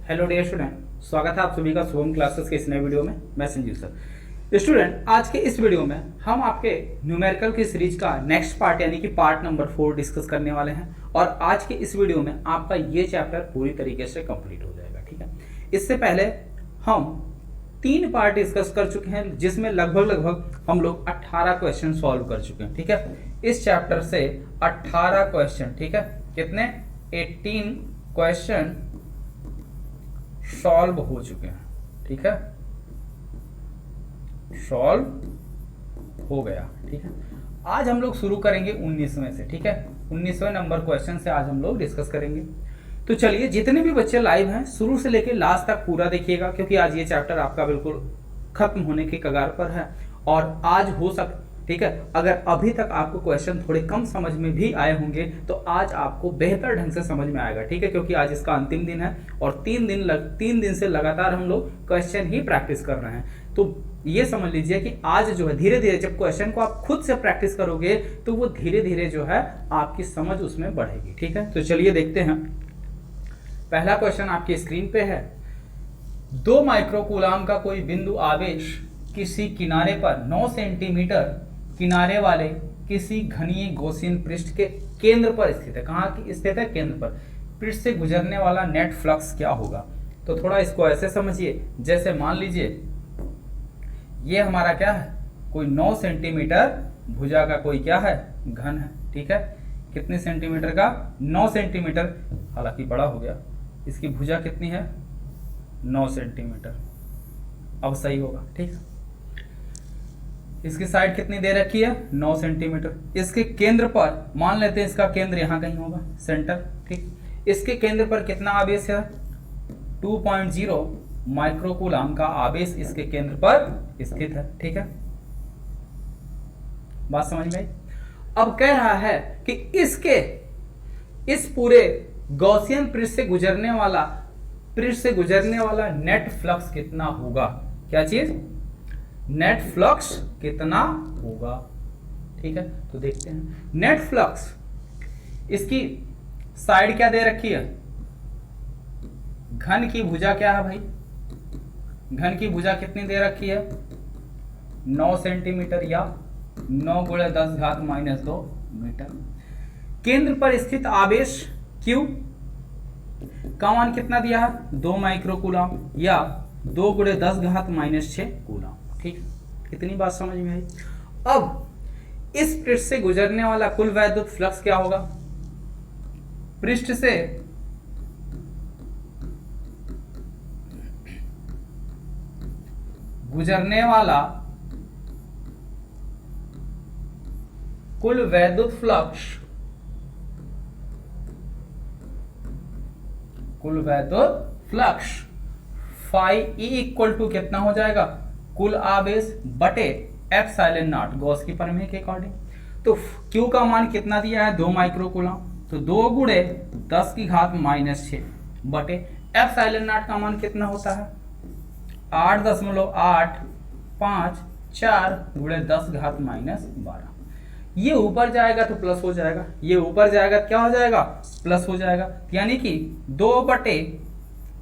Hello dear student, स्वागत है आप सभी का शुभम क्लासेस के इस नए वीडियो में। मैं संजीव सर। स्टूडेंट, आज के इस वीडियो में हम आपके न्यूमेरिकल की सीरीज का नेक्स्ट पार्ट यानी कि पार्ट नंबर 4 डिस्कस करने वाले हैं। और आज के इस वीडियो में आपका ये चैप्टर पूरी तरीके से कंप्लीट हो जाएगा। ठीक है, इससे पहले हम 3 पार्ट डिस्कस कर चुके हैं जिसमें लगभग हम लोग 18 क्वेश्चन सॉल्व कर चुके हैं। ठीक है, इस चैप्टर से 18 क्वेश्चन, ठीक है, कितने 18 क्वेश्चन सॉल्व हो चुके हैं। ठीक है, सॉल्व हो गया। ठीक है, आज हम लोग शुरू करेंगे 19वें से। ठीक है, 19वें नंबर क्वेश्चन से आज हम लोग डिस्कस करेंगे। तो चलिए, जितने भी बच्चे लाइव हैं शुरू से लेकर लास्ट तक पूरा देखिएगा, क्योंकि आज ये चैप्टर आपका बिल्कुल खत्म होने की कगार पर है। और आज हो सक ठीक है, अगर अभी तक आपको क्वेश्चन थोड़े कम समझ में भी आए होंगे तो आज आपको बेहतर ढंग से समझ में आएगा। ठीक है, क्योंकि आज इसका अंतिम दिन है और 3 दिन से लगातार हम लोग क्वेश्चन ही प्रैक्टिस कर रहे हैं। तो ये समझ लीजिए कि आज जो है धीरे धीरे जब क्वेश्चन को आप खुद से प्रैक्टिस करोगे तो वो धीरे धीरे जो है आपकी समझ उसमें बढ़ेगी। ठीक है, तो चलिए देखते हैं। पहला क्वेश्चन आपकी स्क्रीन पे है। 2 माइक्रोकूलाम का कोई बिंदु आवेश किसी किनारे पर 9 सेंटीमीटर किनारे वाले किसी घनीय गॉसियन पृष्ठ के केंद्र पर स्थित है। कहाँ की स्थित है? केंद्र पर। पृष्ठ से गुजरने वाला नेट फ्लक्स क्या होगा? तो थोड़ा इसको ऐसे समझिए, जैसे मान लीजिए ये हमारा क्या है, कोई 9 सेंटीमीटर भुजा का कोई क्या है, घन है। ठीक है, कितने सेंटीमीटर का? 9 सेंटीमीटर, हालांकि बड़ा हो गया। इसकी भुजा कितनी है? 9 सेंटीमीटर। अब सही होगा। ठीक है, इसकी साइड कितनी दे रखी है? 9 सेंटीमीटर। इसके केंद्र पर मान लेते हैं इसका केंद्र यहां कहीं होगा, सेंटर। ठीक, इसके केंद्र पर कितना आवेश है? 2.0 माइक्रोकूलाम का आवेश इसके केंद्र पर स्थित है। ठीक है, बात समझ में आई? अब कह रहा है कि इस पूरे गॉसियन पृष्ठ से गुजरने वाला नेट फ्लक्स कितना होगा? क्या चीज? नेट फ्लक्स कितना होगा? ठीक है, तो देखते हैं। नेट फ्लक्स, इसकी साइड क्या दे रखी है? घन की भुजा क्या है भाई? घन की भुजा कितनी दे रखी है? 9 सेंटीमीटर या 9 × 10⁻² मीटर। केंद्र पर स्थित आवेश Q का मान कितना दिया है? 2 माइक्रोकूलाम या 2 × 10⁻6 कूलाम। ठीक, कितनी बात समझ में आई? अब इस पृष्ठ से गुजरने वाला कुल वैद्युत फ्लक्स क्या होगा? पृष्ठ से गुजरने वाला कुल वैद्युत फ्लक्स, φE = कितना हो जाएगा? कुल आवेश बटे ε0 गॉस की प्रमेय के अकॉर्डिंग। तो Q का मान कितना दिया है? 2 माइक्रोकूलाम। तो 2 × 10⁻6 बटे ε0 का मान कितना होता है? 8.854 × 10⁻12। ये ऊपर जाएगा तो प्लस हो जाएगा, ये ऊपर जाएगा क्या हो जाएगा? प्लस हो जाएगा। यानी कि 2 बटे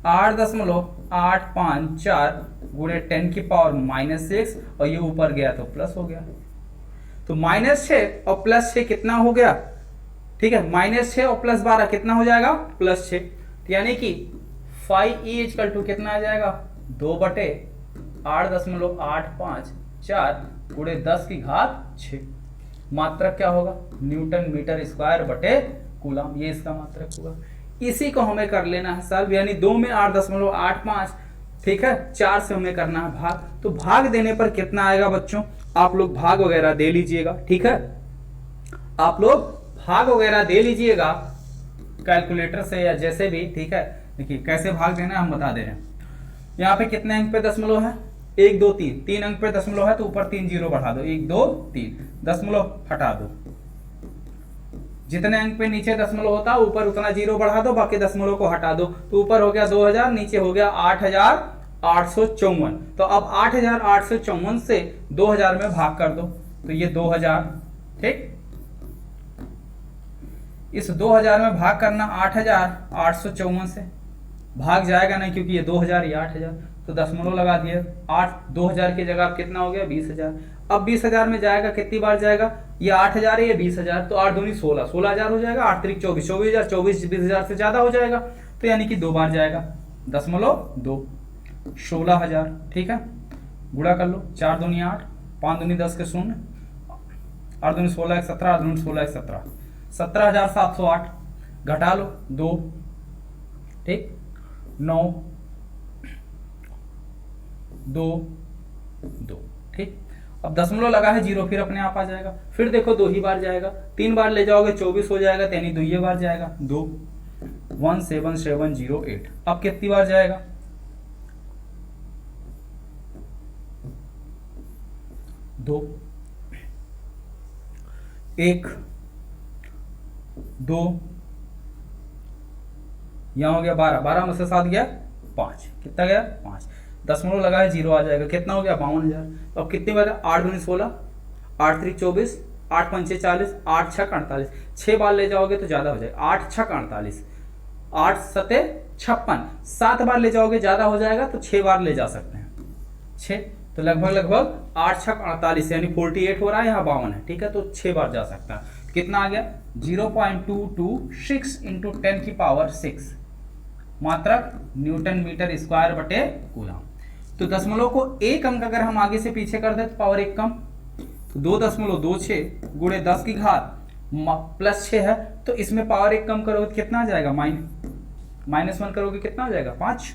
8.854 × 10⁻6 और ये ऊपर गया तो प्लस हो गया। तो -6 और +6 कितना हो गया? ठीक है, -6 और +12 कितना हो जाएगा? +6। यानी कि φE = कितना आ जाएगा? 2 बटे 8.854 × 10⁻6। मात्रक क्या होगा? न्यूटन मीटर स्क्वायर बटे कूलाम। ये इसका मात्रक होगा। इसी को हमें कर लेना है सॉल्व, यानी 2 में 8.85, ठीक है, 4 से हमें करना है भाग। तो भाग देने पर कितना आएगा बच्चों? आप लोग भाग वगैरह दे लीजिएगा। ठीक है, आप लोग भाग वगैरह दे लीजिएगा कैलकुलेटर से या जैसे भी। ठीक है, देखिए कैसे भाग देना है हम बता दे रहे हैं। यहाँ पे कितने अंक पे दशमलव है? 1 2 3, 3 अंक पे दशमलव है तो ऊपर 3 जीरो बढ़ा दो। 1 2 3, दशमलव हटा दो। जितने अंक पे नीचे दशमलव होता है ऊपर उतना जीरो बढ़ा दो, बाकी दशमलव को हटा दो। तो ऊपर हो गया 2000, नीचे हो गया 8854। तो अब 8854 से 2000 में भाग कर दो तो ये 2000। ठीक, इस 2000 में भाग करना 8854 से, भाग जाएगा नहीं क्योंकि ये 2000 ये 8000, तो दशमलव लगा दिए। 2000 की जगह अब कितना हो गया 20000। अब 20000 में जाएगा कितनी बार जाएगा, ये 8000 है ये 20000, तो 8 दूनी 16, 16000 हो जाएगा। 8 त्रिक 24, 24000, 24 20000 से ज्यादा हो जाएगा, तो यानी कि 2 बार जाएगा। 0.2 16000, ठीक है, गुणा कर लो। 4 दूनी 8, 5 दूनी 10 के 0, 8 दूनी 16 1 17, 8 दूनी 16 1 17, 17708, घटा लो 2, ठीक, 9 2 2, ठीक। अब दशमलव लगा है 0, फिर अपने आप आ जाएगा। फिर देखो 2 ही बार जाएगा, 3 बार ले जाओगे 24 हो जाएगा, यानी 2 ही बार जाएगा। 2 17708, अब कितनी बार जाएगा 2 1 2, यहां हो गया 12, 12 में से 7 गया 5, कितना गया 5, दशमलव लगा है 0 आ जाएगा, कितना हो गया 52000। तो अब कितनी बार, 8 दूनी 16, 8 त्रिक 24, 8 पंचे 40, 8 छक 48, 6 बार ले जाओगे तो ज्यादा हो जाएगा। 8 छक 48, 8 सते 56, 7 बार ले जाओगे ज्यादा हो जाएगा, तो 6 बार ले जा सकते हैं 6, तो लगभग 8 छक 48 यानी 48 हो रहा है, यहाँ 52 है, ठीक है, तो 6 बार जा सकता है। कितना आ गया 0.226 इंटू 10 की पावर 6 मात्रक न्यूटन मीटर स्क्वायर बटे कूलम। तो दशमलव को एक अंक अगर हम आगे से पीछे कर दे तो पावर 1 कम, तो 2.26 गुणे 10 की घात प्लस 6 है, तो इसमें पावर 1 कम करोगे तो कितना आ जाएगा, -1 करोगे कितना आ जाएगा 5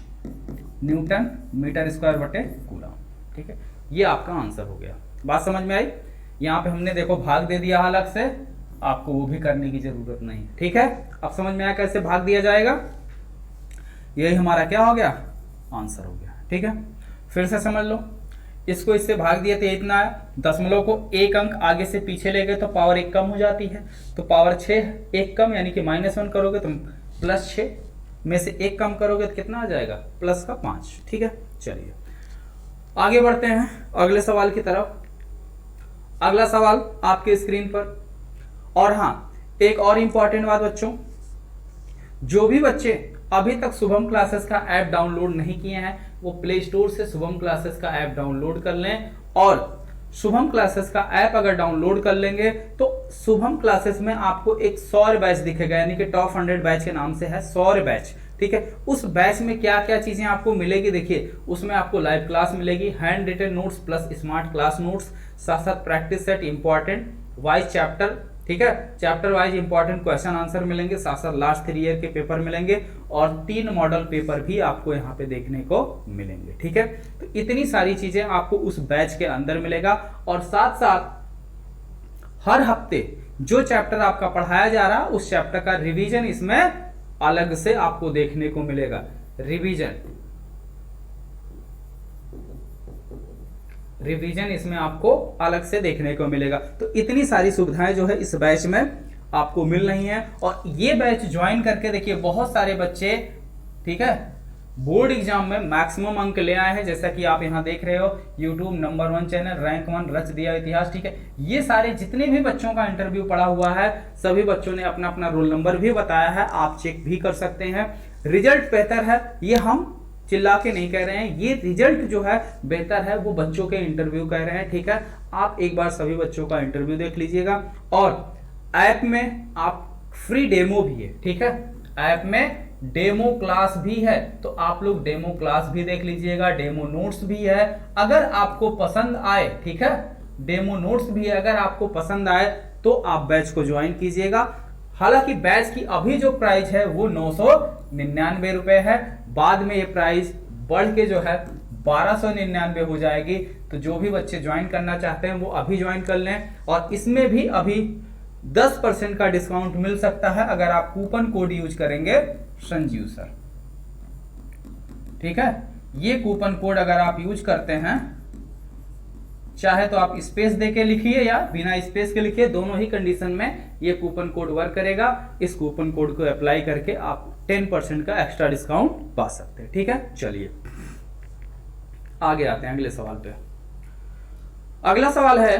न्यूटन मीटर स्क्वायर बटे कूलम, ठीक है। ये आपका आंसर हो गया। बात समझ में आई। यहाँ पे हमने देखो भाग दे दिया अलग से, आपको वो भी करने की जरूरत नहीं, ठीक है। अब समझ में आया कैसे भाग दिया जाएगा। यही हमारा क्या हो गया, आंसर हो गया, ठीक है। फिर से समझ लो, इसको इससे भाग दिया तो इतना है, दशमलव को एक अंक आगे से पीछे ले गए तो पावर 1 कम हो जाती है, तो पावर 6 1 कम यानी कि -1 करोगे तो +6 में से 1 कम करोगे तो कितना आ जाएगा प्लस का 5, ठीक है। चलिए आगे बढ़ते हैं अगले सवाल की तरफ। अगला सवाल आपके स्क्रीन पर। और हाँ, एक और इंपॉर्टेंट बात बच्चों, जो भी बच्चे अभी तक शुभम क्लासेस का ऐप डाउनलोड नहीं किए हैं वो प्ले स्टोर से शुभम क्लासेस का ऐप डाउनलोड कर लें, और शुभम क्लासेस का ऐप अगर डाउनलोड कर लेंगे तो शुभम क्लासेस में आपको एक 100 बैच दिखेगा, यानी कि टॉप 100 बैच के नाम से है 100 बैच, ठीक है। उस बैच में क्या क्या चीजें आपको मिलेगी, देखिए उसमें आपको लाइव क्लास मिलेगी, handwritten notes plus smart class notes, साथ साथ practice set, important wise chapter, ठीक है, chapter wise important question answer मिलेंगे, साथ साथ लास्ट 3 ईयर के पेपर मिलेंगे, और 3 मॉडल पेपर भी आपको यहाँ पे देखने को मिलेंगे, ठीक है। तो इतनी सारी चीजें आपको उस बैच के अंदर मिलेगा, और साथ साथ हर हफ्ते जो चैप्टर आपका पढ़ाया जा रहा है उस चैप्टर का रिवीजन इसमें अलग से आपको देखने को मिलेगा। रिवीजन इसमें आपको अलग से देखने को मिलेगा। तो इतनी सारी सुविधाएं जो है इस बैच में आपको मिल रही हैं, और ये बैच ज्वाइन करके देखिए बहुत सारे बच्चे, ठीक है, बोर्ड एग्जाम में मैक्सिमम अंक ले आए हैं। जैसा कि आप यहां देख रहे हो, यूट्यूब नंबर 1 चैनल, रैंक 1, रच दिया इतिहास, ठीक है। ये सारे जितने भी बच्चों का इंटरव्यू पड़ा हुआ है सभी बच्चों ने अपना अपना रोल नंबर भी बताया है, आप चेक भी कर सकते हैं। रिजल्ट बेहतर है, ये हम चिल्ला के नहीं कह रहे हैं, ये रिजल्ट जो है बेहतर है वो बच्चों के इंटरव्यू कह रहे हैं, ठीक है। आप एक बार सभी बच्चों का इंटरव्यू देख लीजिएगा, और ऐप में आप फ्री डेमो भी है, ठीक है, ऐप में डेमो क्लास भी है, तो आप लोग डेमो क्लास भी देख लीजिएगा, डेमो नोट्स भी है अगर आपको पसंद आए, ठीक है, डेमो नोट्स भी है अगर आपको पसंद आए तो आप बैच को ज्वाइन कीजिएगा। हालांकि बैच की अभी जो प्राइस है वो 999 रुपए है, बाद में ये प्राइस बढ़ के जो है 1299 हो जाएगी। तो जो भी बच्चे ज्वाइन करना चाहते हैं वो अभी ज्वाइन कर लें, और इसमें भी अभी 10% का डिस्काउंट मिल सकता है अगर आप कूपन कोड यूज करेंगे संजीव सर, ठीक है। ये कूपन कोड अगर आप यूज करते हैं, चाहे तो आप स्पेस देके लिखिए या बिना स्पेस के लिखिए, दोनों ही कंडीशन में ये कूपन कोड वर्क करेगा। इस कूपन कोड को अप्लाई करके आप 10% का एक्स्ट्रा डिस्काउंट पा सकते हैं, ठीक है। चलिए आगे आते हैं अगले सवाल पे। अगला सवाल है,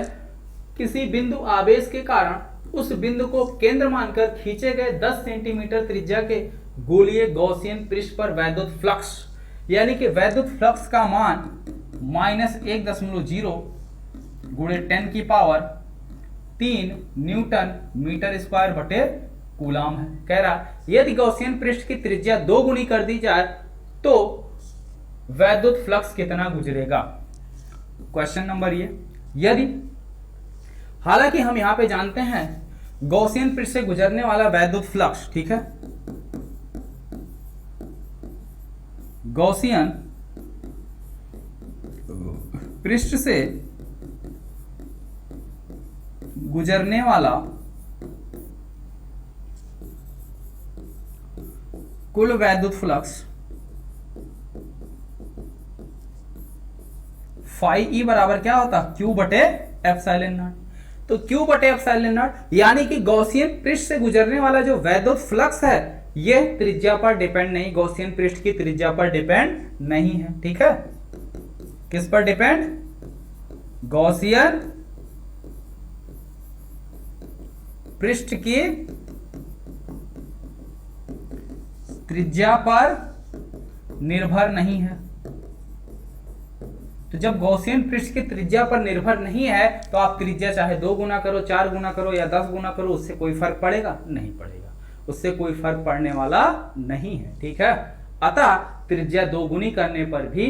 किसी बिंदु आवेश के कारण उस बिंदु को केंद्र मानकर खींचे गए 10 सेंटीमीटर त्रिज्या के गोलीय गॉसियन पृष्ठ पर वैद्युत फ्लक्स, यानी कि वैद्युत फ्लक्स का मान -1.0 गुणे 10 की पावर 3 न्यूटन मीटर स्क्वायर बटे कूलाम है। कह रहा यदि गॉसियन पृष्ठ की त्रिज्या 2 गुनी कर दी जाए तो वैद्युत फ्लक्स कितना गुजरेगा। क्वेश्चन नंबर ये, यदि, हालांकि हम यहां पे जानते हैं गॉसियन पृष्ठ से गुजरने वाला वैद्युत फ्लक्स, ठीक है, गॉसियन पृष्ठ से गुजरने वाला कुल वैद्युत फ्लक्स फाई ई बराबर क्या होता, क्यू बटे एप्सिलॉन नॉट। तो क्यू बटे एप्सिलॉन नॉट, यानी कि गॉसियन पृष्ठ से गुजरने वाला जो वैद्युत फ्लक्स है ये त्रिज्या पर डिपेंड नहीं, गॉसियन पृष्ठ की त्रिज्या पर डिपेंड नहीं है। ठीक है, किस पर डिपेंड, गॉसियन पृष्ठ की त्रिज्या पर निर्भर नहीं है। तो जब गॉसियन पृष्ठ की त्रिज्या पर निर्भर नहीं है तो आप त्रिज्या चाहे 2 गुना करो, 4 गुना करो या 10 गुना करो, उससे कोई फर्क पड़ेगा नहीं पड़ेगा, उससे कोई फर्क पड़ने वाला नहीं है। ठीक है, अतः त्रिज्या 2 गुनी करने पर भी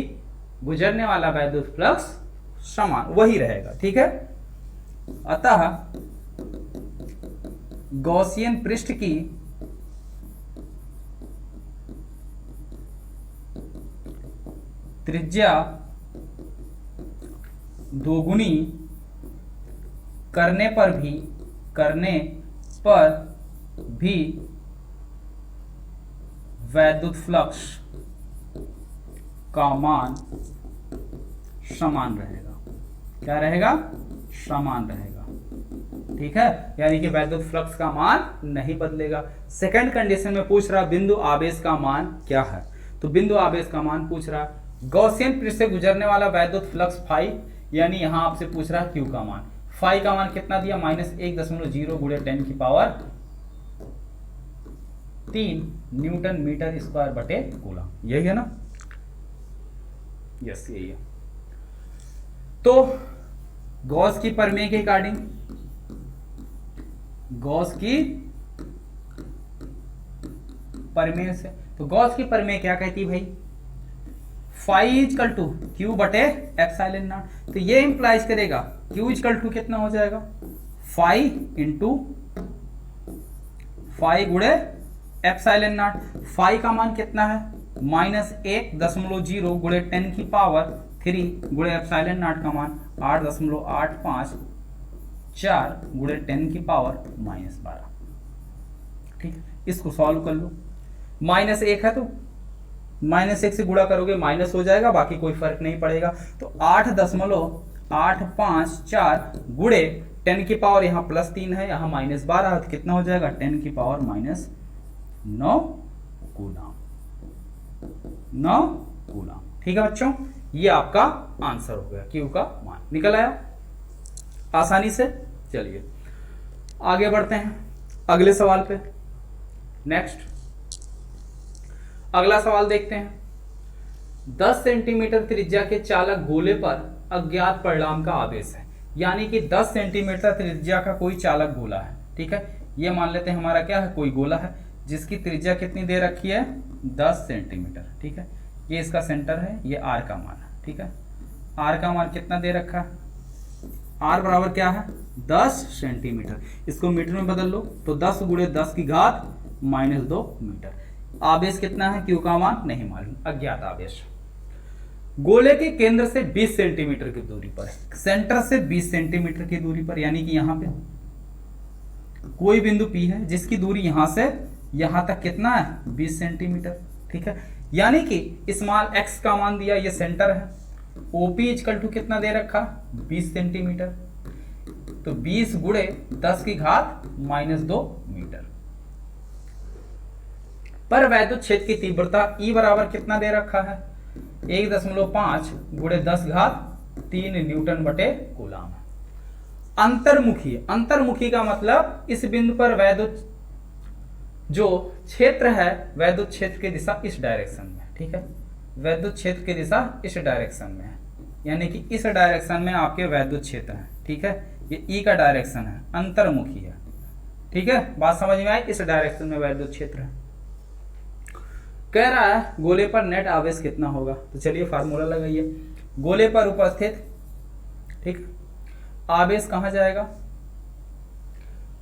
गुजरने वाला वैद्युत फ्लक्स समान वही रहेगा। ठीक है, अतः गॉसियन पृष्ठ की त्रिज्या 2 गुनी करने पर भी वैद्युत फ्लक्स का मान समान रहेगा। क्या रहेगा, समान रहेगा। ठीक है, यानी कि वैद्युत फ्लक्स का मान नहीं बदलेगा। सेकंड कंडीशन में पूछ रहा बिंदु आवेश का मान क्या है, तो बिंदु आवेश का मान पूछ रहा गॉसियन पृष्ठ से गुजरने वाला वैद्युत फ्लक्स फाई, यानी यहां आपसे पूछ रहा क्यू का मान। फाई का मान कितना दिया, -1.0 गुणे 10 की पावर 3 न्यूटन मीटर स्क्वायर बटे कूलम, यही है ना, यस यही है। तो गॉस की प्रमेय के अकॉर्डिंग, गॉस की प्रमेय से, तो गॉस की प्रमेय क्या कहती भाई, फाई इजकल टू क्यू बटे एप्सिलॉन नॉट। तो ये इंप्लाइज करेगा क्यू इजकल टू कितना हो जाएगा, फाई इंटू फाई गुणे एप्सिलॉन नॉट। फाई का मान कितना है, -1.0 गुणे 10 की पावर 3 गुणे एप्सिलॉन नॉट का मान 8.854 गुणे 10 की पावर -12। ठीक है, इसको सॉल्व कर लो। -1 है तो -1 से गुणा करोगे माइनस हो जाएगा, बाकी कोई फर्क नहीं पड़ेगा। तो 8.854 गुणे 10 की पावर, यहाँ +3 है, यहाँ -12 है, तो कितना हो जाएगा, 10 की पावर -9 कूलम, 9 कूलम। ठीक है बच्चों, ये आपका आंसर हो गया, क्यू का मान निकल आया आसानी से। चलिए आगे बढ़ते हैं अगले सवाल पे। नेक्स्ट अगला सवाल देखते हैं। 10 सेंटीमीटर त्रिज्या के चालक गोले पर अज्ञात परिणाम का आवेश है, यानी कि 10 सेंटीमीटर त्रिज्या का कोई चालक गोला है। ठीक है, ये मान लेते हैं हमारा क्या है, कोई गोला है जिसकी त्रिज्या कितनी दे रखी है, 10 सेंटीमीटर। ठीक है, ये इसका सेंटर है, ये आर का मान है। ठीक है, आर का मान कितना दे रखा है, आर बराबर क्या है, 10 सेंटीमीटर। इसको मीटर में बदल लो तो 10 गुणे 10 की घात -2 मीटर। आवेश कितना है, क्यू का मान नहीं मालूम, अज्ञात आवेश। गोले के केंद्र से 20 सेंटीमीटर की दूरी पर, सेंटर से 20 सेंटीमीटर की दूरी पर, यानी कि यहां पे कोई बिंदु P है जिसकी दूरी यहां से यहां तक कितना है, 20 सेंटीमीटर। ठीक है, यानी कि स्मॉल x का मान दिया, ये सेंटर है। OP इक्वल टू कितना दे रखा, 20 सेंटीमीटर। तो 20 गुणे 10 की घात -2 मीटर। पर वैद्युत क्षेत्र की तीव्रता E बराबर कितना दे रखा है, 1.5 गुणे 10 घात 3 न्यूटन बटे कूलम। अंतर्मुखी, अंतर्मुखी का मतलब इस बिंदु पर वैद्युत जो क्षेत्र है वैद्युत क्षेत्र की दिशा इस डायरेक्शन में, ठीक है, वैद्युत क्षेत्र की दिशा इस डायरेक्शन में है, यानी कि इस डायरेक्शन में आपके वैद्युत क्षेत्र है, ठीक है, ये ई का डायरेक्शन है, अंतर्मुखी है, ठीक है, बात समझ में आई, इस डायरेक्शन में वैद्युत क्षेत्र है। कह रहा है गोले पर नेट आवेश कितना होगा, तो चलिए फार्मूला लगाइए। गोले पर उपस्थित, ठीक, आवेश कहां जाएगा,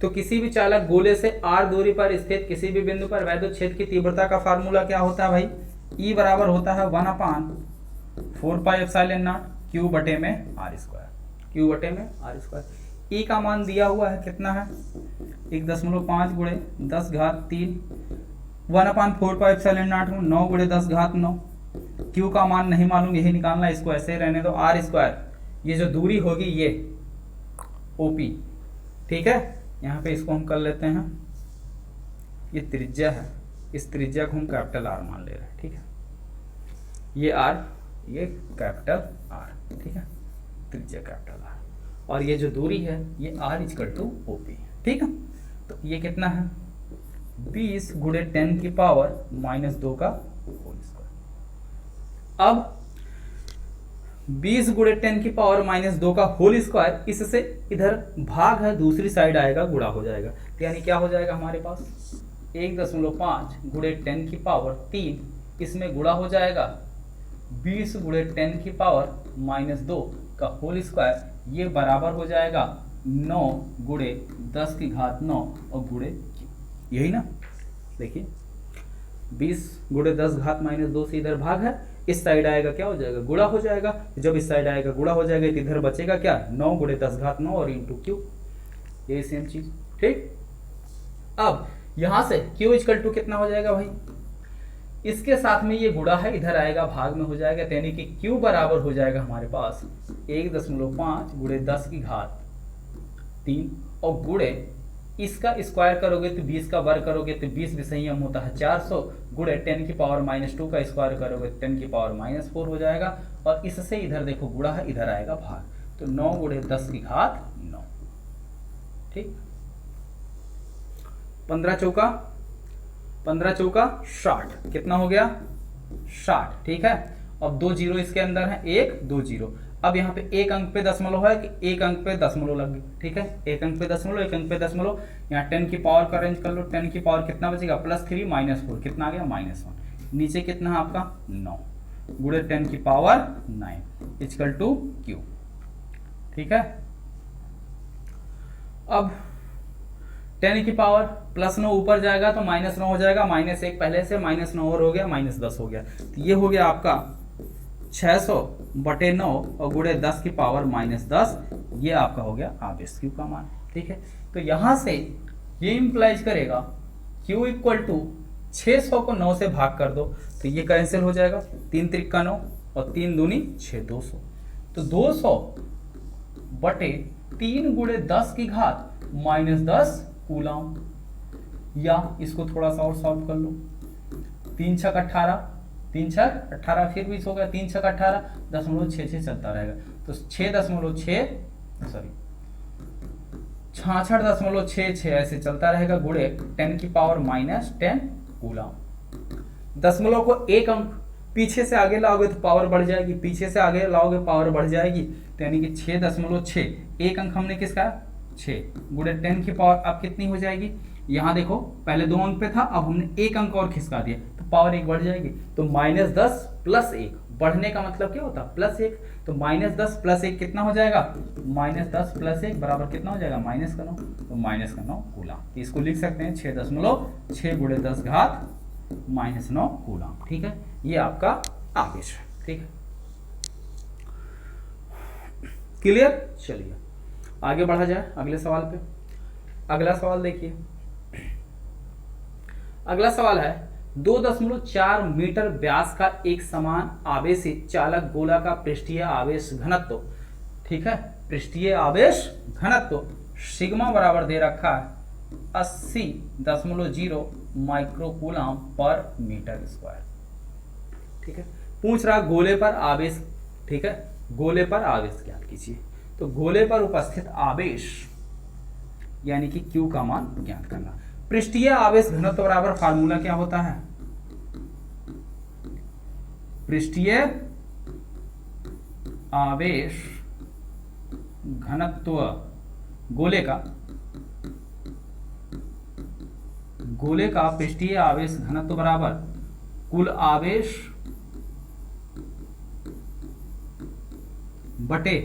तो किसी भी चालक गोले से r दूरी पर स्थित किसी भी बिंदु पर वैद्युत क्षेत्र की तीव्रता का फार्मूला क्या होता है भाई, E बराबर होता है 1/4πε0 Q बटे में r स्क्वायर, Q बटे में r स्क्वायर। E का मान दिया हुआ है कितना है 1.5 गुणे 10 घात 3, 1/4πε0 9 गुणे 10 घात 9। Q का मान नहीं मालूम, यही निकालना, इसको ऐसे रहने दो, r स्क्वायर, ये जो दूरी होगी ये OP, ठीक है, यहाँ पे इसको हम कर लेते हैं, ये त्रिज्या है, इस त्रिज्या को हम कैपिटल R मान ले रहे हैं, ठीक है, ये R, ये कैपिटल R, ठीक है, त्रिज्या कैपिटल R, और ये जो दूरी है ये R = OP, ठीक है। तो ये कितना है 20 गुणे 10 की पावर -2 का होल स्क्वायर। अब 20 गुणे 10 की पावर -2 का होल स्क्वायर, इससे इधर भाग है, दूसरी साइड आएगा, गुणा हो जाएगा, तो यानी क्या हो जाएगा हमारे पास 1.5 गुणे 10 की पावर 3, इसमें गुणा हो जाएगा 20 गुणे 10 की पावर -2 का होल स्क्वायर, ये बराबर हो जाएगा 9 गुणे 10 की घात 9 और गुणे, यही ना, देखिए 20 गुणे 10 घात -2 से इधर भाग है, इस साइड आएगा क्या हो जाएगा, गुणा हो जाएगा, जब इस साइड आएगा गुणा हो जाएगा तो इधर बचेगा क्या 9 गुणे 10 घात 9 और इंटू Q, यही सेम चीज, ठीक। अब यहां से Q = कितना हो जाएगा भाई, इसके साथ में ये गुणा है, इधर आएगा भाग में हो जाएगा, यानी कि Q बराबर हो जाएगा हमारे पास 1.5 गुणे 10 की घात 3 और गुणे इसका स्क्वायर करोगे तो 20 का वर्ग करोगे तो 20 विषयम होता है 400 गुणे 10 की पावर -2 का स्क्वायर करोगे 10 की पावर -4 हो जाएगा, और इससे इधर देखो गुणा है, इधर आएगा भाग, तो 9 गुणे 10 की घात 9, ठीक, 15 चौका 60, कितना हो गया 60, ठीक है। अब 2 जीरो इसके अंदर है, 1 2 जीरो, अब यहाँ पे एक अंक पे दशमलव है कि एक अंक पे दशमलव लग गई, ठीक है, एक अंक पे दशमलव, एक अंक पे दशमलव, यहाँ 10 की पावर का अरेंज कर लो, 10 की पावर कितना बचेगा +3 -4, कितना आ गया -1, नीचे कितना है आपका 9 गुणे 10 की पावर 9 = Q, ठीक है। अब 10 की पावर +9 ऊपर जाएगा तो -9 हो जाएगा, -1 पहले से, -9 और हो गया, -10 हो गया, तो ये हो गया आपका 600 बटे 9 और गुणे 10 की पावर -10, ये आपका हो गया आवेश Q का मान, ठीक है। तो यहां से ये इंप्लाइज करेगा Q = 600 को 9 से भाग कर दो तो ये कैंसिल हो जाएगा, 3 त्रिक 9 और 3 दूनी 6, 200, तो 200 बटे 3 गुणे 10 की घात -10 कूलम, या इसको थोड़ा सा और सॉल्व कर लो, 3 छक 18, 3 छक 18 फिर 20 हो गया, 3 छक 18 0.66 चलता रहेगा, तो 66.66 ऐसे चलता रहेगा, गुणे 10 की पावर -10 कूलम। दशमलव को एक अंक पीछे से आगे लाओगे तो पावर बढ़ जाएगी, पीछे से आगे लाओगे पावर बढ़ जाएगी, तो यानी कि 6.6, एक अंक हमने किसका 6 गुणे 10 की पावर अब कितनी हो जाएगी, यहाँ देखो पहले 2 अंक पे था, अब हमने एक अंक और खिसका दिया तो पावर 1 बढ़ जाएगी, तो -10 + 1, बढ़ने का मतलब क्या होता है +1, तो -10 + 1 कितना हो जाएगा, -10 + 1 बराबर कितना हो जाएगा -9, तो -9 कूलम। इसको लिख सकते हैं 6.6 गुणे 10 घात -9 कूलम, ठीक है, ये आपका आवेश है, ठीक है, क्लियर। चलिए आगे बढ़ा जाए अगले सवाल पे। अगला सवाल देखिए, अगला सवाल है 2.4 मीटर व्यास का एक समान आवेशित चालक गोला का पृष्ठीय आवेश घनत्व, ठीक है, पृष्ठीय आवेश घनत्व सिग्मा बराबर दे रखा है 80.0 माइक्रोकूलम पर मीटर स्क्वायर, ठीक है। पूछ रहा गोले पर आवेश, ठीक है, गोले पर आवेश ज्ञात कीजिए, तो गोले पर उपस्थित आवेश यानी कि Q का मान ज्ञात करना। पृष्ठीय आवेश घनत्व बराबर फार्मूला क्या होता है? पृष्ठीय आवेश घनत्व गोले का पृष्ठीय आवेश घनत्व बराबर कुल आवेश बटे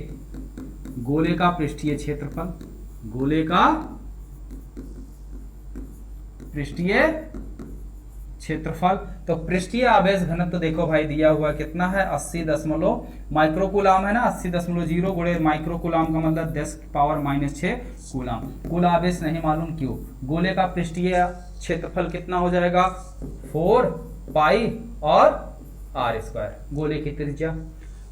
गोले का पृष्ठीय क्षेत्रफल। गोले का पृष्ठीय क्षेत्रफल। तो पृष्ठीय आवेश घनत्व देखो भाई दिया हुआ कितना है? 80 माइक्रोकूलाम है ना, 80.0 गुणे माइक्रोकूलाम का मतलब 10⁻⁻6 कूलाम। कुल आवेश नहीं मालूम क्यों? गोले का पृष्ठीय क्षेत्रफल कितना हो जाएगा? 4 पाई और r², गोले की त्रिज्या।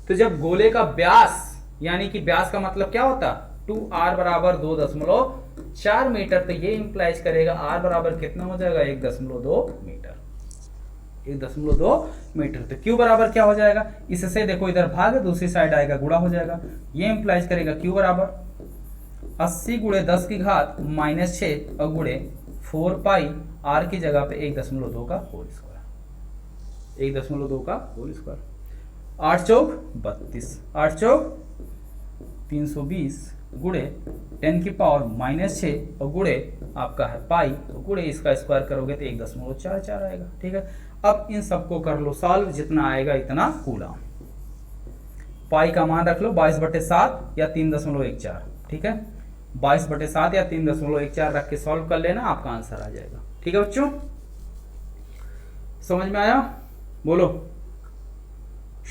तो जब गोले का व्यास, यानी कि व्यास का मतलब क्या होता? 2r बराबर 2.4 मीटर, तो ये इंप्लाइज करेगा r बराबर कितना हो जाएगा? 1.2 मीटर। 1.2 मीटर। तो q बराबर क्या हो जाएगा? इससे देखो इधर भाग, दूसरी साइड आएगा गुणा हो जाएगा। ये इंप्लाइज करेगा q बराबर 80 गुणे 10 की घात -6 और गुणे 4 पाई r की जगह पे 1.2 का होल स्क्वायर। 1.2 का होल स्क्वायर। 8 चौक 32, 8 चौक 320 गुणे 10 की पावर -6 और गुणे आपका है पाई, तो गुणे इसका स्क्वायर करोगे तो 1.44 आएगा। ठीक है, अब इन सबको कर लो सॉल्व, जितना आएगा इतना कूलाम। पाई का मान रख लो 22/7 या 3.14। ठीक है, 22/7 या 3.14 रख के सॉल्व कर लेना, आपका आंसर आ जाएगा। ठीक है बच्चों, समझ में आया? बोलो,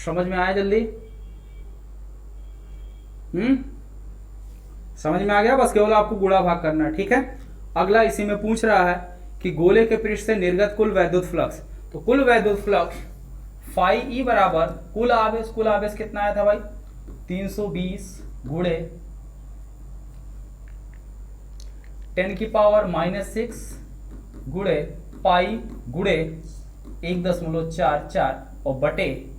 समझ में आया? जल्दी समझ में आ गया? बस केवल आपको गुणा भाग करना है। ठीक है, अगला इसी में पूछ रहा है कि गोले के पृष्ठ से निर्गत कुल वैद्युत फ्लक्स। तो कुल वैद्युत फ्लक्स फाई ई बराबर कुल आवेश कितना आया था भाई? 320 गुणे 10 की पावर -6 गुणे पाई गुणे 1.44 और बटे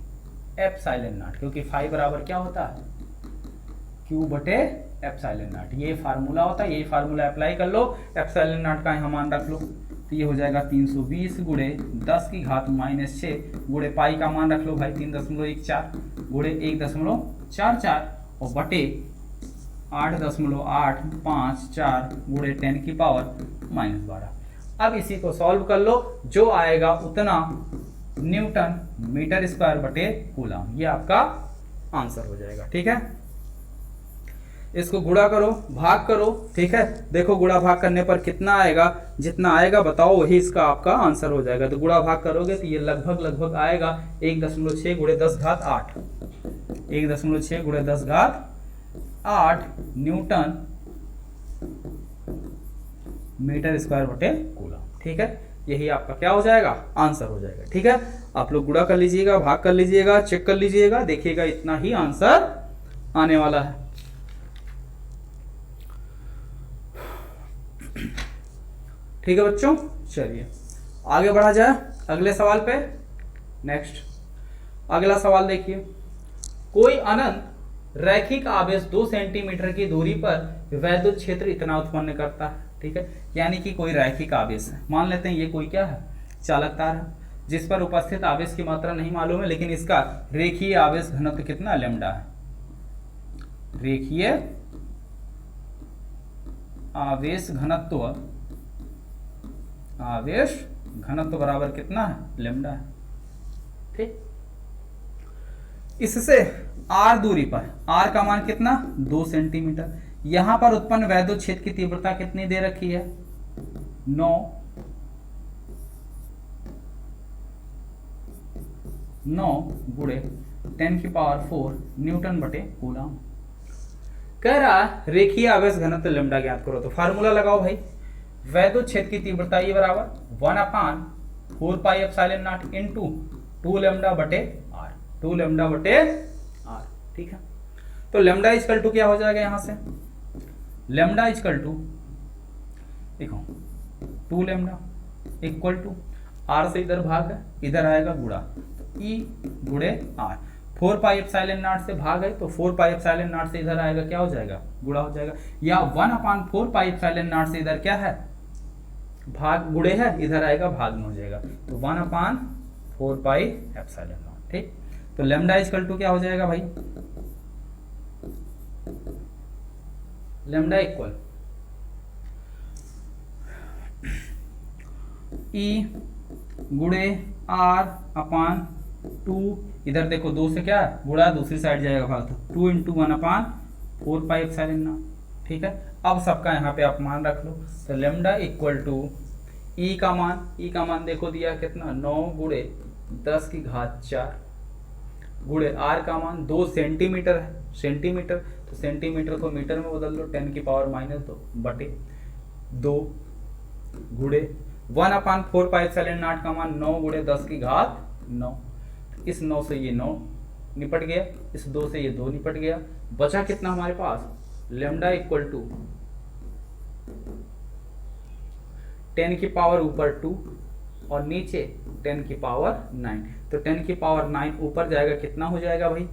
एप्सिलॉन नॉट, क्योंकि फाई बराबर क्या होता है? Q बटे एप्सिलॉन नॉट। ये फार्मूला होता है, यही फार्मूला अप्लाई कर लो। एप्सिलॉन नॉट का यहाँ मान रख लो, तो ये हो जाएगा 320 गुणे 10 की घात -6 गुणे पाई का मान रख लो भाई 3.14 गुणे 1.44 और बटे 8.854 गुणे 10 की पावर -12। अब इसी को सॉल्व कर लो, जो आएगा उतना न्यूटन मीटर स्क्वायर बटे कूलाम, ये आपका आंसर हो जाएगा। ठीक है, इसको गुणा करो, भाग करो। ठीक है, देखो गुणा भाग करने पर कितना आएगा? जितना आएगा बताओ, वही इसका आपका आंसर हो जाएगा। तो गुणा भाग करोगे तो ये लगभग आएगा 1.6 गुणे 10 घात 8, 1.6 गुणे 10 घात 8 न्यूटन मीटर स्क्वायर बटे कूलाम। ठीक है, यही आपका क्या हो जाएगा? आंसर हो जाएगा। ठीक है, आप लोग गुणा कर लीजिएगा, भाग कर लीजिएगा, चेक कर लीजिएगा, देखिएगा इतना ही आंसर आने वाला है। ठीक है बच्चों, चलिए आगे बढ़ा जाए अगले सवाल पे। नेक्स्ट अगला सवाल देखिए, कोई अनंत रैखिक आवेश 2 सेंटीमीटर की दूरी पर वैद्युत क्षेत्र इतना उत्पन्न करता है। ठीक है, यानी कि कोई रैखिक आवेश है, मान लेते हैं ये कोई क्या है? चालक तार है, जिस पर उपस्थित आवेश की मात्रा नहीं मालूम है, लेकिन इसका रेखीय आवेश घनत्व कितना? लैम्डा है। रेखीय आवेश घनत्व बराबर कितना है? लैम्डा है। ठीक, इससे r दूरी पर, r का मान कितना? 2 सेंटीमीटर। यहां पर उत्पन्न वैद्युत क्षेत्र की तीव्रता कितनी दे रखी है? 9 गुणे 10 की पावर 4 न्यूटन बटे कूलाम। कह रहा रेखीय आवेश घनत्व लैम्डा ज्ञात करो। तो फार्मूला लगाओ भाई, वैद्युत क्षेत्र की तीव्रता ये बराबर 1/4 pi epsilon not into 2 lambda बटे r, 2 लैम्डा बटे r। ठीक है, तो लैम्डा इक्वल टू क्या हो जाएगा? यहां से लैम्डा इक्वल टू देखो 2 लैम्डा इक्वल टू r से इधर भाग है, इधर आएगा गुणा e गुणे r। 4 पाई एप्सिलॉन नॉट से भाग है, तो 4 पाई एप्सिलॉन नॉट से इधर आएगा क्या हो जाएगा? गुणा हो जाएगा। या 1/4 पाई एप्सिलॉन नॉट से इधर क्या है? भाग गुणे है, इधर आएगा भाग में हो जाएगा, तो 1/4 पाई एप्सिलॉन नॉट। ठीक, तो लैम्डा इक्वल टू क्या हो जाएगा भाई, लैम्डा इक्वल ई गुणे r अपान 2, इधर देखो 2 से क्या गुणा, दूसरी साइड जाएगा भाग, तो 2 × 1/4 पाई एप्सिलॉन नॉट। ठीक है, अब सबका यहाँ पे आप मान रख लो, तो लैम्डा इक्वल टू ई का मान देखो दिया कितना 9 गुणे 10⁴ गुणे r का मान 2 सेंटीमीटर है, सेंटीमीटर, तो सेंटीमीटर को मीटर में बदल दो, 10⁻⁻2 बटे 2 गुणे 1/4 पाई एप्सिलॉन नॉट का मान 9 गुणे 10⁹9, इस 9 से ये 9 निपट गया, इस 2 से ये 2 निपट गया, बचा कितना हमारे पास, लैम्डा इक्वल टू 10 की पावर ऊपर 2 और नीचे 10 की पावर 9, तो 10 की पावर 9 ऊपर जाएगा, कितना हो जाएगा भाई,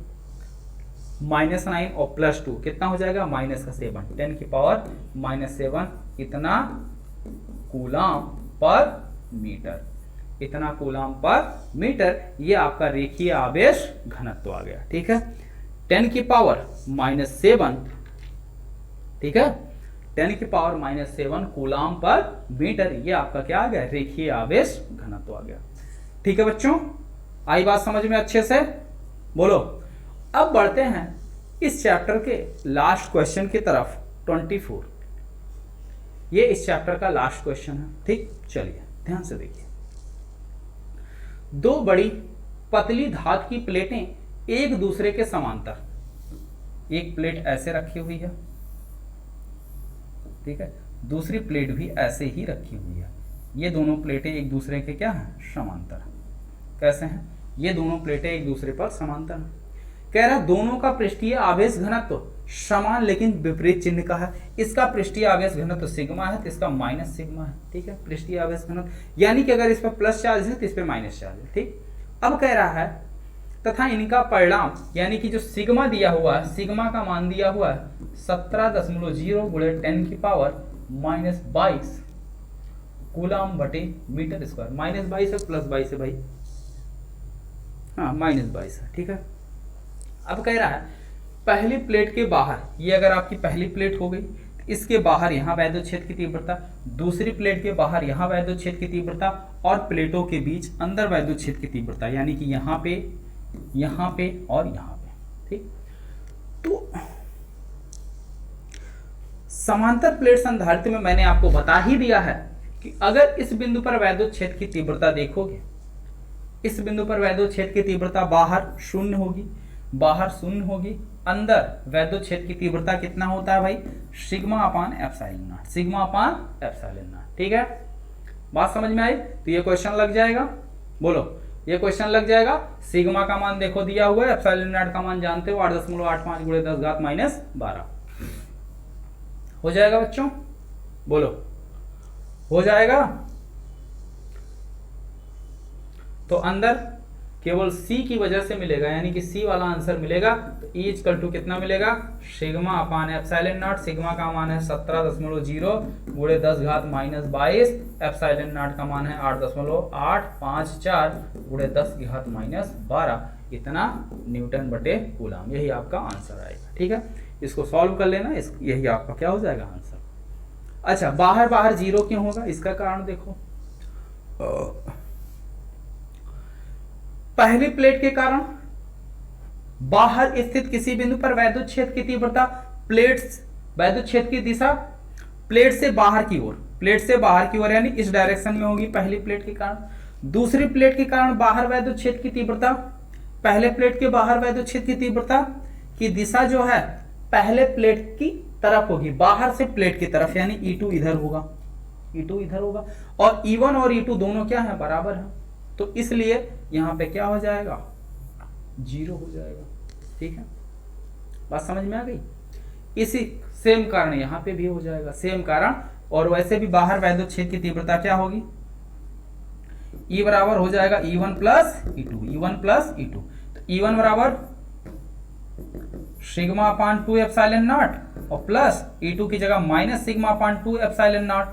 -9 और +2 कितना हो जाएगा, -7, 10 की पावर -7, इतना कूलाम पर मीटर, इतना कूलाम पर मीटर, ये आपका रेखीय आवेश घनत्व आ गया। ठीक है, 10 की पावर -7, ठीक है, 10 की पावर -7 कूलाम पर मीटर, ये आपका क्या आ गया, रेखीय आवेश घनत्व आ गया। ठीक है बच्चों, आई बात समझ में अच्छे से, बोलो। अब बढ़ते हैं इस चैप्टर के लास्ट क्वेश्चन की तरफ, 24, ये इस चैप्टर का लास्ट क्वेश्चन है। ठीक, चलिए ध्यान से देखिए, 2 बड़ी पतली धातु की प्लेटें एक दूसरे के समांतर, एक प्लेट ऐसे रखी हुई है, ठीक है, दूसरी प्लेट भी ऐसे ही रखी हुई है, ये दोनों प्लेटें एक दूसरे के क्या हैं, समांतर। कैसे हैं, ये दोनों प्लेटें एक दूसरे पर समांतर हैं। कह रहा दोनों का पृष्ठीय आवेश घनत्व समान लेकिन विपरीत चिन्ह का है, इसका पृष्ठीय आवेश घनत्व सिग्मा है, तो इसका माइनस सिग्मा है। ठीक है, पृष्ठीय आवेश घनत्व, यानी कि अगर इस पर प्लस चार्ज है तो इस पर माइनस चार्ज है। ठीक, अब कह रहा है तथा इनका परिणाम, यानी कि जो सिग्मा दिया हुआ है, सिग्मा का मान दिया हुआ है 17.0 गुणे 10 की पावर -22 कूलाम बटे मीटर स्क्वायर, -22 है +22 है भाई, हाँ -22 है। ठीक है, अब कह रहा है पहली प्लेट के बाहर, ये अगर आपकी पहली प्लेट हो गई, इसके बाहर यहाँ वैद्युत क्षेत्र की तीव्रता, दूसरी प्लेट के बाहर यहाँ वैद्युत क्षेत्र की तीव्रता, और प्लेटों के बीच अंदर वैद्युत क्षेत्र की तीव्रता, यानी कि यहाँ पे और यहाँ पे। ठीक, तो समांतर प्लेट संधारित्र में मैंने आपको बता ही दिया है कि अगर इस बिंदु पर वैद्युत क्षेत्र की तीव्रता देखोगे, इस बिंदु पर वैद्युत क्षेत्र की तीव्रता बाहर 0 होगी, बाहर 0 होगी, अंदर वैद्युत क्षेत्र की तीव्रता कितना होता है भाई, σ/ε0, σ/ε0। ठीक है, बात समझ में आई, तो ये क्वेश्चन लग जाएगा, बोलो, ये क्वेश्चन लग जाएगा। सिग्मा का मान देखो दिया हुआ है, ε0 का मान जानते हो 8.85 गुणे 10⁻12 हो जाएगा बच्चों, बोलो, हो जाएगा। तो अंदर केवल C की वजह से मिलेगा, यानी कि C वाला आंसर मिलेगा, तो E = कितना मिलेगा, σ/ε0, सिग्मा का मान है 17.0 गुणे 10⁻22, ε0 का मान है 8.854 गुणे 10⁻12, इतना न्यूटन बटे कूलाम, यही आपका आंसर आएगा। ठीक है, इसको सॉल्व कर लेना, यही आपका क्या हो जाएगा आंसर। अच्छा, बाहर 0 क्यों होगा, इसका कारण देखो, पहली प्लेट के कारण बाहर स्थित किसी बिंदु पर वैद्युत क्षेत्र की तीव्रता, वैद्युत क्षेत्र की दिशा प्लेट से बाहर की ओर, यानी इस डायरेक्शन में होगी पहली प्लेट के कारण। दूसरी प्लेट के कारण बाहर वैद्युत क्षेत्र की तीव्रता, पहले प्लेट के बाहर वैद्युत क्षेत्र की तीव्रता की दिशा जो है पहले प्लेट की तरफ होगी, बाहर से प्लेट की तरफ, यानी E2 इधर होगा, E2 इधर होगा, और E1 और E2 दोनों क्या है, बराबर है, तो इसलिए यहां पे क्या हो जाएगा, 0 हो जाएगा। ठीक है, बात समझ में आ गई। इसी सेम कारण यहां पे भी हो जाएगा, सेम कारण। और वैसे भी बाहर वैद्युत क्षेत्र की तीव्रता क्या होगी, E बराबर हो जाएगा E1 + E2, E1 + E2, तो E1 बराबर σ/2ε0 और प्लस E2 की जगह -σ/2ε0।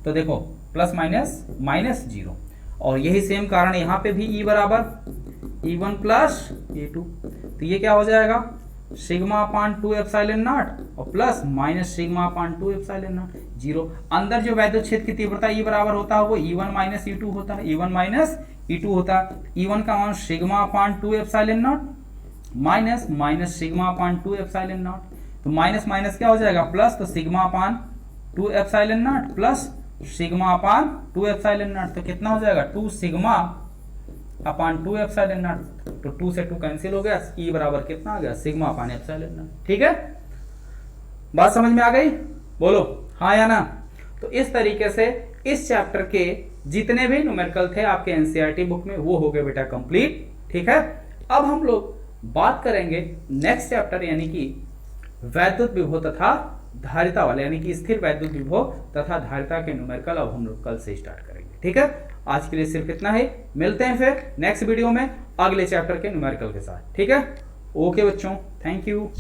तो देखो प्लस माइनस माइनस 0। और यही सेम कारण यहाँ पे भी E बराबर E1 प्लस E2, तो ये क्या हो जाएगा सिग्मा अपान 2 एप्सिलॉन नॉट और plus minus sigma upon 2 epsilon not 0। अंदर जो वैद्युत क्षेत्र की तीव्रता E बराबर होता है वो E1 माइनस E2 होता है, E1 माइनस E2 होता है। E1 का मान sigma upon 2 epsilon not minus minus sigma upon 2 epsilon not, तो माइनस माइनस क्या हो जाएगा प्लस, तो sigma upon 2 epsilon not plus sigma upon 2 epsilon not, तो कितना हो जाएगा 2 सिग्मा अपान 2 एप्सिलॉन नॉट, तो 2 से 2 कैंसिल हो गया, E बराबर कितना आ गया सिग्मा अपान एप्सिलॉन नॉट। ठीक है, बात समझ में आ गई, बोलो हाँ या ना। तो इस तरीके से इस चैप्टर के जितने भी न्यूमेरिकल थे आपके एनसीईआरटी बुक में वो हो गए बेटा कंप्लीट। ठीक है, अब हम लोग बात करेंगे नेक्स्ट चैप्टर यानी कि वैद्युत विभव तथा धारिता वाले, यानी कि स्थिर वैद्युत विभव तथा धारिता के न्यूमेरिकल अब हम लोग कल से स्टार्ट करेंगे। ठीक है, आज के लिए सिर्फ इतना ही, मिलते हैं फिर नेक्स्ट वीडियो में अगले चैप्टर के न्यूमेरिकल के साथ। ठीक है, ओके बच्चों, थैंक यू।